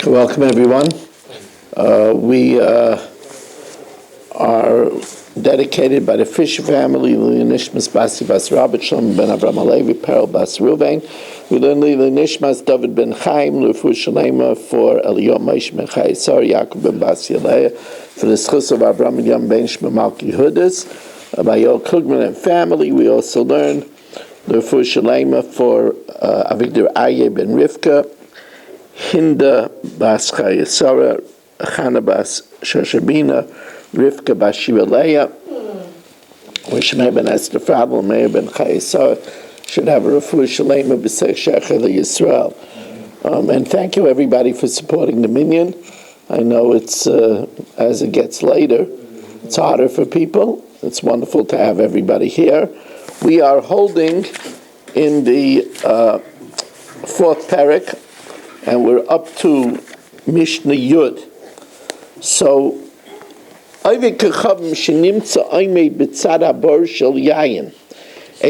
Welcome, everyone. We are dedicated by the Fisher family, Nishmas Basi Bas Rabbi Shalom ben Avram Alevi, Perel Bas Ruvain. We learn Nishmas David ben Chaim, Lufu Shalema for Yomis ben Chaisar, Yaakov ben Bas Yaleah, for the Schus of Avram and Yom ben Shmamalki Hudis, by Yol Klugman and family. We also learn Lufu Shalema for Avigdor Aye ben Rivka, Hinda bas Chayesara, Chana bas Shoshabina, Rivka bas Shivaleya, which may have been Esther Fadl, may have been Chayesara, should have a refuah shalema b'sech shecher Yisrael. And thank you everybody for supporting the minyan. I know it's as it gets later, it's harder for people. It's wonderful to have everybody here. We are holding in the fourth parak, and we're up to Mishna Yud. So, a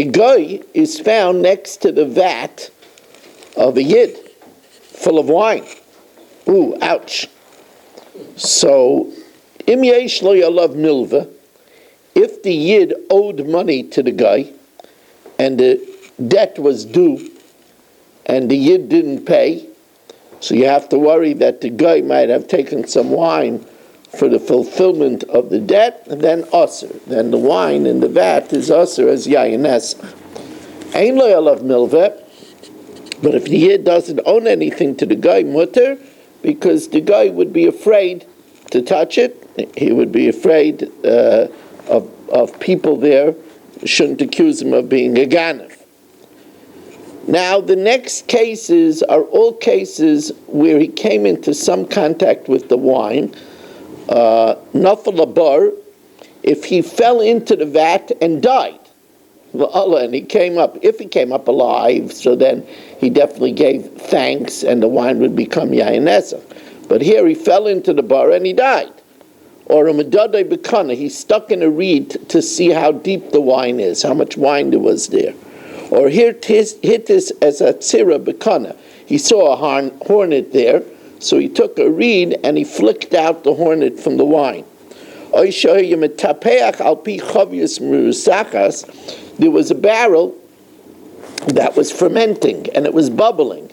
guy is found next to the vat of a yid, full of wine. Ooh, ouch. So, im yesh lo yalav milva, if the yid owed money to the guy, and the debt was due, and the yid didn't pay, so you have to worry that the guy might have taken some wine for the fulfillment of the debt, and then usher. Then the wine in the vat is usher as yayin nesach. Ein lo yalav milveh, but if the yid doesn't own anything to the guy, mutter, because the guy would be afraid to touch it. He would be afraid of people there, shouldn't accuse him of being a ganav. Now, the next cases are all cases where he came into some contact with the wine. Nafal abar, if he fell into the vat and died, and he came up, if he came up alive, so then he definitely gave thanks and the wine would become yayin nesach. But here he fell into the bar and he died. Or a medadai bekana, he stuck in a reed to see how deep the wine is, how much wine there was there. Or hit this as a tzira bekana. He saw a hornet there, so he took a reed and he flicked out the hornet from the wine. There was a barrel that was fermenting and it was bubbling,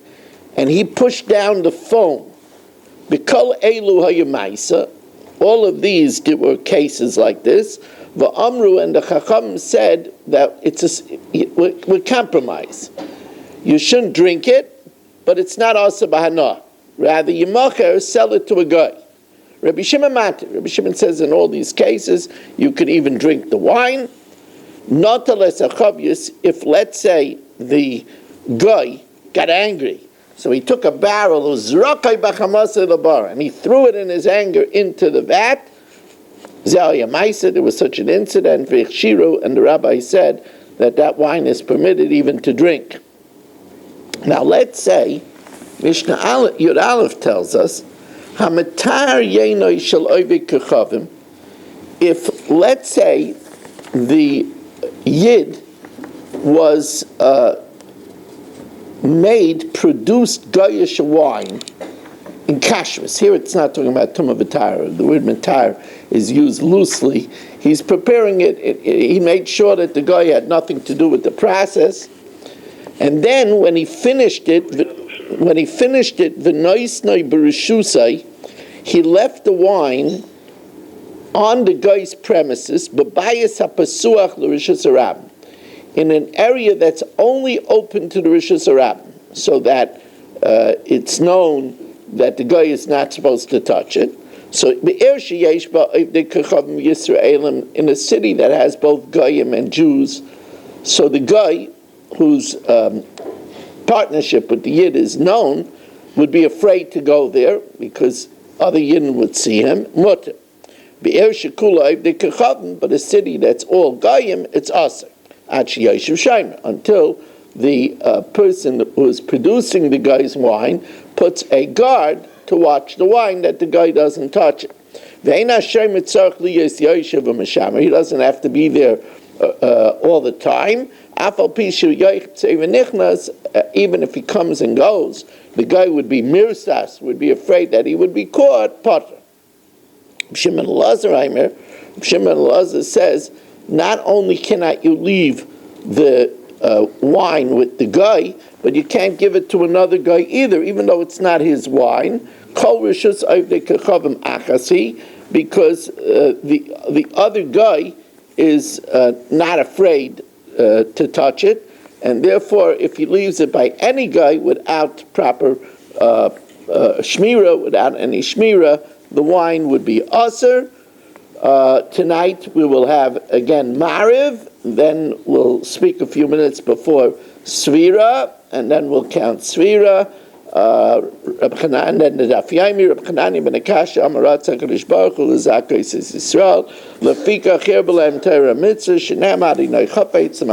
and he pushed down the foam. B'kol elu hayamaisa, all of these were cases like this. V'amru, and the Chacham said that we're compromise. You shouldn't drink it, but it's not asa b'hana. Rather, you macher, sell it to a guy. Rabbi Shimon matter. Rabbi Shimon says in all these cases, you could even drink the wine. Not unless a chavyus, if let's say the guy got angry, so he took a barrel of zrakai b'chamasa lebar, and he threw it in his anger into the vat. There was such an incident, and the rabbi said that wine is permitted even to drink. Now let's say, Mishna Yud Aleph tells us, Hamatar yenoi shel ovek kechavim, if, let's say, the yid was produced goyish wine in kashrus. Here it's not talking about tumah v'tara. The word matar is used loosely. He's preparing it. He made sure that the guy had nothing to do with the process. And then when he finished it, v'noisnoi b'rishusai, he left the wine on the guy's premises, b'bayis hapasuach l'rishus harabim, in an area that's only open to the rishus harabim, so that it's known that the guy is not supposed to touch it. So, in a city that has both Goyim and Jews, so the guy whose partnership with the Yid is known would be afraid to go there because other Yidden would see him. Mutter. But a city that's all Goyim, it's Aser. Until the person who is producing the guy's wine puts a guard to watch the wine that the guy doesn't touch it. He doesn't have to be there all the time. Even if he comes and goes, the guy would be mirsas, would be afraid that he would be caught, potter. Shimon Elazar says, not only cannot you leave the wine with the guy, but you can't give it to another guy either, even though it's not his wine. Because the other guy is not afraid to touch it, and therefore if he leaves it by any guy without proper shmira, without any shmira, the wine would be aser. Tonight we will have again Mariv, then we'll speak a few minutes before Svira, and then we'll count Svira. Reb Chanan, then the Daf Yomi, Reb Chanani ben Akasha, Amarat HaKadosh Baruch Hu, L'Zakos Yisrael, Lefika Cher B'Lehem Torah Mitzvah, Shenam Adonai Chapetz